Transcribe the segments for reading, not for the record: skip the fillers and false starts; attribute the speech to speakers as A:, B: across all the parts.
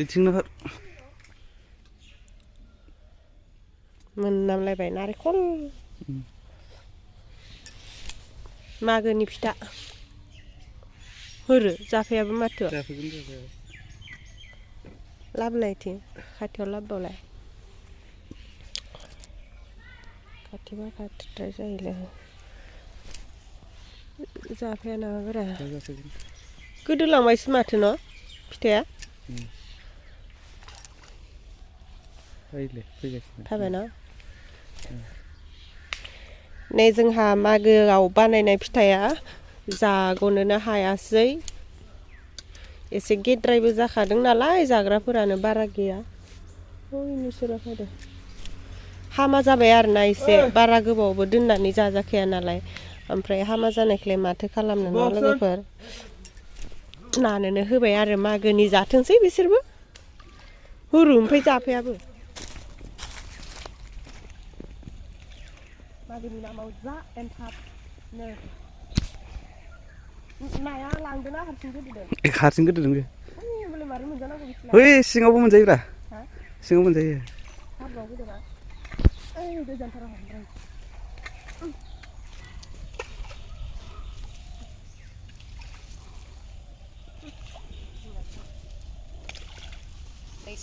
A: बिथिंनो
B: मोनामलायबाय नारेंखल मागोनि फिथा होरो जाफैयाबो माथो लाबोलायथिं खाथियाव लाबोबावलाय खाथिबा खाथिद्राय जायोलै जाफैया नामा बारा गोदोलांबायसो माथो न' फिथाया थाबायना नै जोंहा मागोआव बानायनाय फिथाया जाग'नोनो हायासै एसे गेद्रायबो जाखादों नालाय जाग्राफोरानो बारा गैया नोंसोरा फैदो हामा जाबाय आरोना एसे बारा गोबावबो दोननानै जाजाखाया नालाय ओमफ्राय हामा जानायखौलाय माथो खालामनो न' लोगोफोर नानोनो होबाय आरो मागोनि जाथोंसै बिसोरबो हुरु ओमफ्राय जाफैयाबो मागोनि नामाव जा एनथाबनो नाया लांदोंना हारसिं गोदोदों
A: हारसिं गोदोदों बे
B: बोलै मारै मोनजानांगौ बिसोरलाय
A: बै सिङावबो मोनजायोब्रा सिङाव मोनजायो
B: हाब्रुआव गोदोबा ओइ गोजानथाराव हाबदों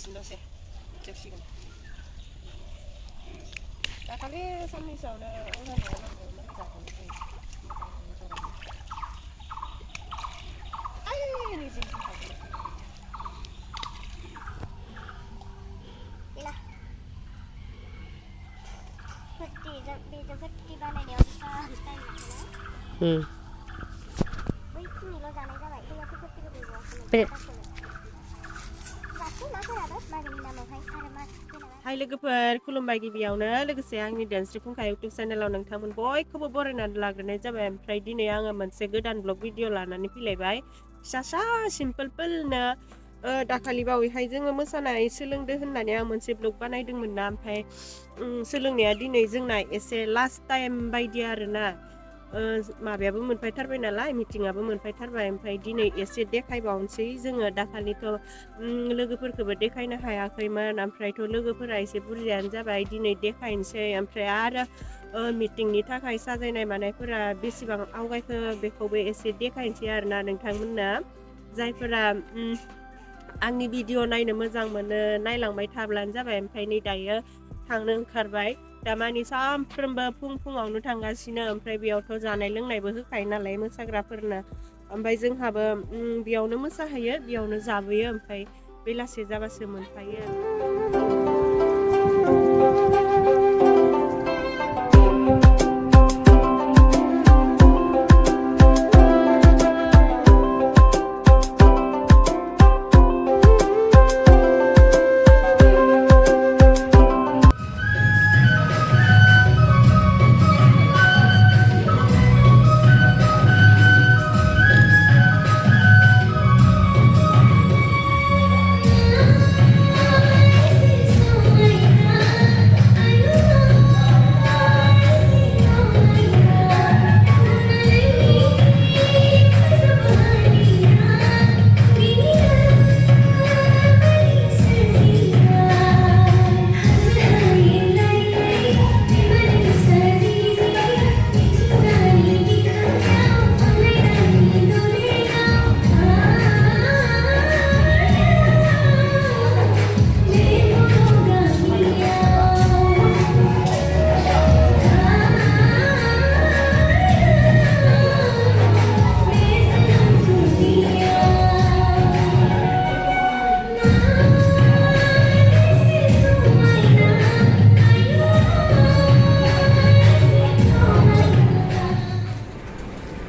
B: दसे जोबसिगोन दाखालि साननैसोआवनो हाय लोगोफोर खुलुमबाय गिबियावनो लोगोसे आंनि धोनस्रि फुंखा इउटुब चेनेलाव नोंथांमोन बयखौबो बरायनानै लाग्रोनाय जाबाय ओमफ्राय दिनै आङो मोनसे गोदान ब्लग भिडिअ लानानै फैलायबाय फिसा सिम्पोलनो दाखालि बावैहाय जोङो मोसानाय सोलोंदो होननानै आं मोनसे ब्लग बानायदोंमोन ना ओमफ्राय सोलोंनाया दिनै जोंना एसे लास्ट टाइम बायदि आरोना माबायाबो मोनफायथारबाय नालाय मिटिंआबो मोनफायथारबाय ओमफ्राय दिनै एसे देखायबावनोसै जोङो दाखालिथ' लोगोफोरखौबो देखायनो हायाखैमोन ओमफ्रायथ' लोगोफोरा एसे बुरजायानो जाबाय दिनै देखायनोसै ओमफ्राय आरो मिटिंनि थाखाय साजायनाय मानायफोरा बेसेबां आवगायखो बेखौबो एसे देखायनोसै आरोना नोंथांमोननो जायफोरा आंनि भिडिअ नायनो मोजां मोनो नायलांबाय थाब्लानो जाबाय ओमफ्राय नै दायो थांनो ओंखारबाय दामानि सानफ्रोमबो फुङावनो थांगासिनो ओमफ्राय बेयावथ' जानाय लोंनायबो होखायो नालाय मोसाग्राफोरनो ओमफ्राय जोंहाबो बेयावनो मोसाहैयो बेयावनो जाबोयो ओमफ्राय बेलासे जाबासो मोनफायो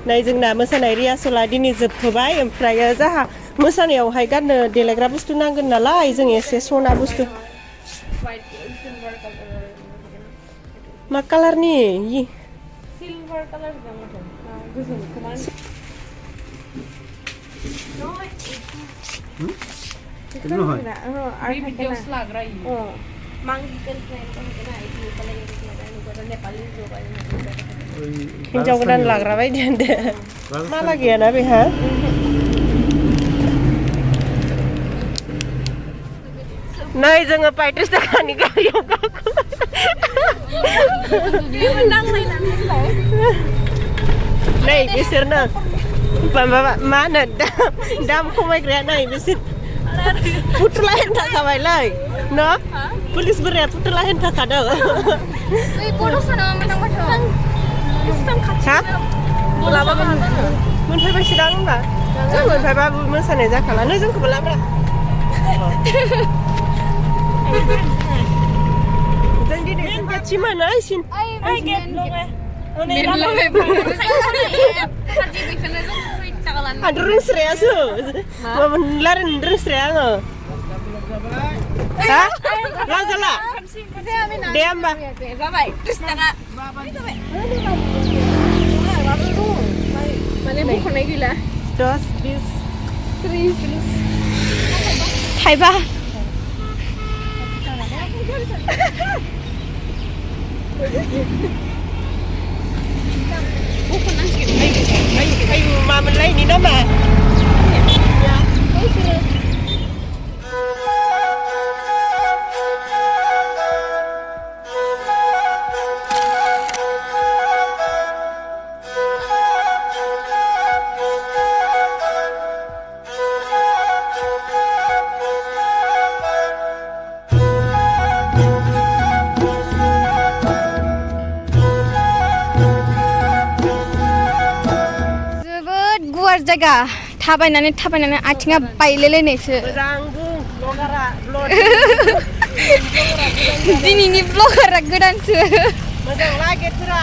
B: नै जोंना मोसानाय रिहार्सला दिनै जोबथ'बाय ओमफ्राय जाहा मोसानायावहाय गाननो देलायग्रा बुस्थु नांगोन नालाय जों एसे सना बुस्थु मा कालारनि सिलभार कालार हिन्जाव गोदान लाग्रा बायदि होनदो माला गैयाना बेहा नै जोङो 35 थाखानि गारियाव गाखो नै बिसोरनो मा होनो दाम खमायग्राया नै बिसोर फुथुला होनो थाखाबायलै न' पुलिस बोराया फुथुला होनो थाखादों मोनफैबायसो दां होनबा जों मोनफैबाबो मोसानाय जाखाला नै जोंखौबो लाब्रा जों दिनै खाथिमोन ओइसिन रोंस्रायासो लारायनो रोंस्राया आङो हा लाजाला दे होमबा जाबाय 30 थाखा माने बुखनाय गैला 10 20 30 थाइबा मामोनलाय ini nama ya
C: जायगा थाबायनानै आथिङा बायलायलायनायसो दिनैनि ब्लगारा गोदानसो
B: मोजां लागिरफोरा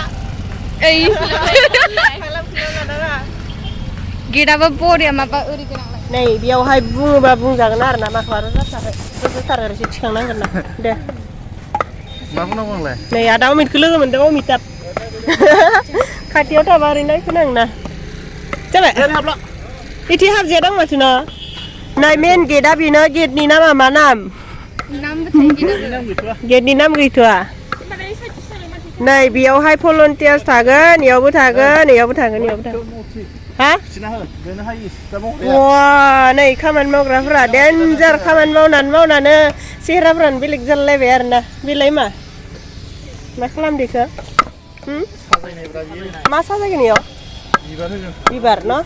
C: ओइ गेटआबो बरिया माबा ओरै गोनां
B: नै बेयावहाय बुङोबा बुंजागोन आरो ना माखौ आरो जाथारो एसे थिखांनांगोन ना दे
A: मा बुंनांगौ आंलाय
B: नै आदा अमितखौ लोगो मोनदों अमिताब खाथियाव थाबा ओरैनो नायखोनांगोन ना जाबाय इथि हाबजाया दं माथो न' नै मेन गेटआ बेनो गेटनि नामा मा नाम गेटनि नाम गैथ'आ नै बेयावहाय भलन्टियार्स थागोन इयावबो थागोन इयावबो थागोन हा वा नै खामानि मावग्राफोरा डेन्जार खामानि मावनानै सेहेराफ्रानो बेलेग जालायबाय आरो ना बेलाय मा खालामदो इखो मा साजायगोन इयाव बिबार न'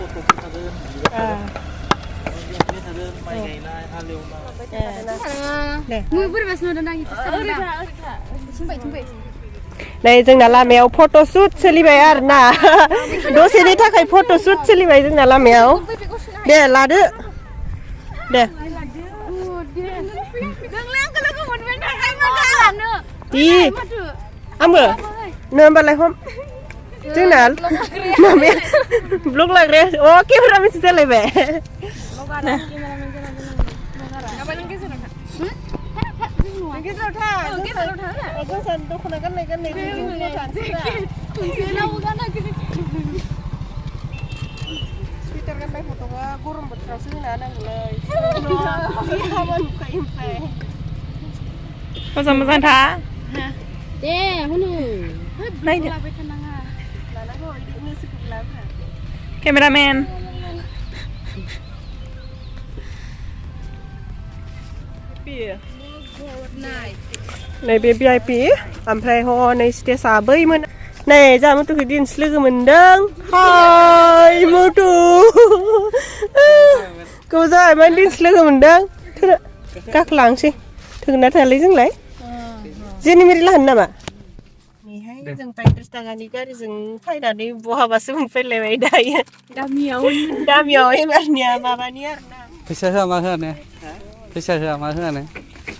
B: नै जोंना लामायाव फट'शुट सोलिबाय आरो ना दसेनि थाखाय फट'शुट सोलिबाय जोंना लामायाव दे लादो दे आंबो नो होमबालाय हम जोंना माबाया ब्लग लाग्राया अ केमेरा मिथि जालायबाय दख'ना गाननाय सुइटार गाननाय फट'आ गरम बोथोरावसो होना नांगौलै मोजां था दे हनै केमेरामेन नै बे VIP ओमफ्राय हनै स्टेजआ बैमोन नै जा मुथुखौ दिनैसो लोगो मोनदों हाय मुथु गोबाव जाबाय मा दिनैसो लोगो मोनदों गाखोलांसै थोगोन ना थायालै जोंलाय जेनि मेरि लाहानो नामा जों 35 थाखानि गारिजों फैनानै बहाबासो मोनफैलायबाय दायो गामियाव एबारनिया माबानि आरोना
A: फैसा होआ मा होआनो फैसा होआ मा होआनो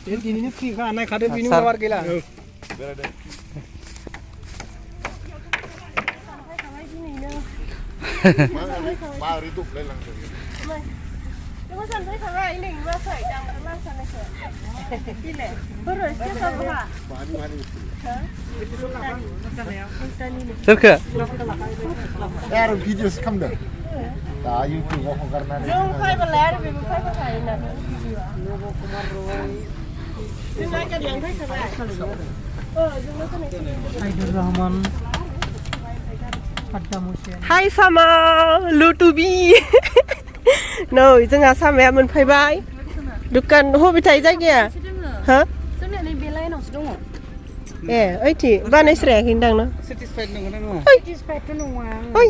D: दिनैनो फ्रिखा नायखादो बिनि उनाव आरो गैला
E: मारै दखलाय लांदों
B: मोजां फैखाबाय नै मा फै दामग्रा मानसानैसो बिले बोरै स्टेजआवहा
A: सोरखो
E: आरो भिडिअ'सो खालामदों दा इउटिउबाव हगारनानै
B: जों फैबालाय आरो बेबो फैफाखायो ना जों नायगारियानो फैखाबाय हाय सामा लुटुबि नै जोंहा सामाया मोनफैबाय दुकान हबे थायो जायगाया Ha?
F: Soalnya ini belain harus dong.
B: Oiti baनायस्रायाखै दां न
A: satisfied नंगौ ना नङा
F: Satisfied tuh nunggu.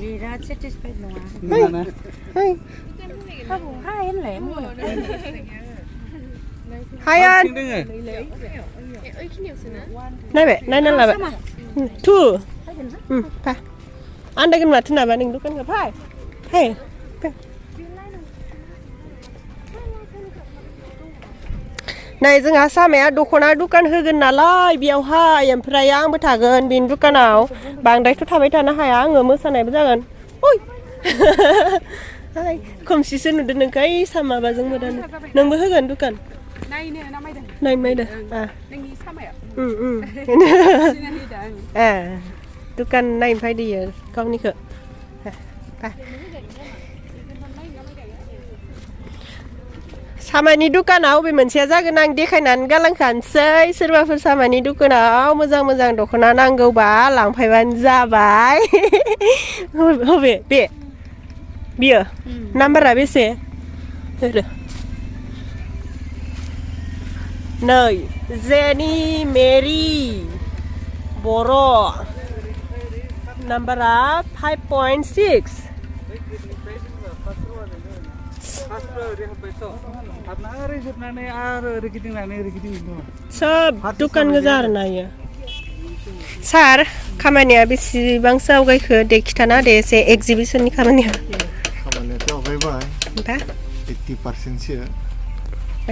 F: Birat satisfied nunggu.
A: mana
F: Kamu kain lah.
B: Hayan
A: doङो
B: नायबाय नायना लाबाय थु फा आन्दायगोन माथो नामा नों दुखानखौ फाय फै नै जोंहा सामाया दख'ना दुखान होगोन नालाय बेयावहाय ओमफ्राय आंबो थागोन बेनि दुखानाव बांद्रायथ' थाबाय थानो हाया आङो मोसानायबो जागोन ओइ खोमसिसो नुदों नोंखौ ओइ सामाबाजों मोदानो नोंबो होगोन दुखान
F: Naiknya nama itu.
B: नायमायदो
F: Nengi sama ya.
B: दुखान नायनो फैदोयो गावनिखौ सामानि दुखानाव बबे मोनसेया जागोन आं देखायनानै गालांखानोसै सोरबाफोर सामानि दुखानाव मोजां मोजां दख'ना नांगौबा लांफैबानो जाबाय बबे बे बियो नाम्बारा बेसे होदो नै जेनि मेरि बर' नाम्बारा 5.6 सब दुकान गोजा आरोना इयो सार खामानिया बेसेबांसो आवगायखो दे खिथाना दे एसे एक्जिबिसननि खामानिया
E: खामानियाथ' आवगायबाय
B: ओमफ्राय
E: 80%सो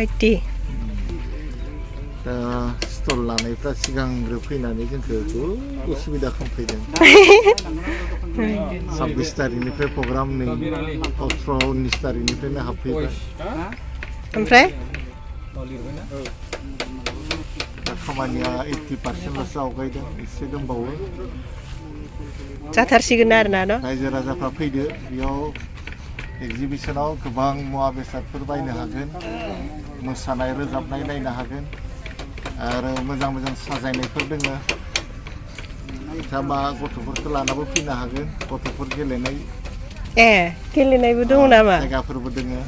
B: 80
E: दा स्टल लानायफ्रा सिगांग्रो फैनानै जोंखौ उसुबिदा खालामफैदों 26 तारिखनिफ्राय प्रग्राम नै 18 19 तारिखनिफ्रायनो हाबफैबाय
B: ओमफ्राय
E: खामानिया 80%ल'सो आवगायदों एसे दंबावो
B: जाथारसिगोन आरोना न
E: रायजो राजाफ्रा फैदो बेयाव एक्जिबिसनाव गोबां मुवा बेसादफोर बायनो हागोन मोसानाय रोजाबनाय नायनो हागोन आरो मोजां मोजां साजायनायफोर दोङो मा गथ'फोरखौ लानाबो फैनो हागोन गथ'फोर गेलेनाय
B: गेलेनायबो दङ नामा
E: जायगाफोरबो दोङो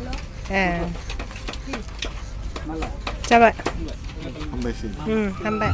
B: जाबाय
E: हामबायसै
B: हामबाय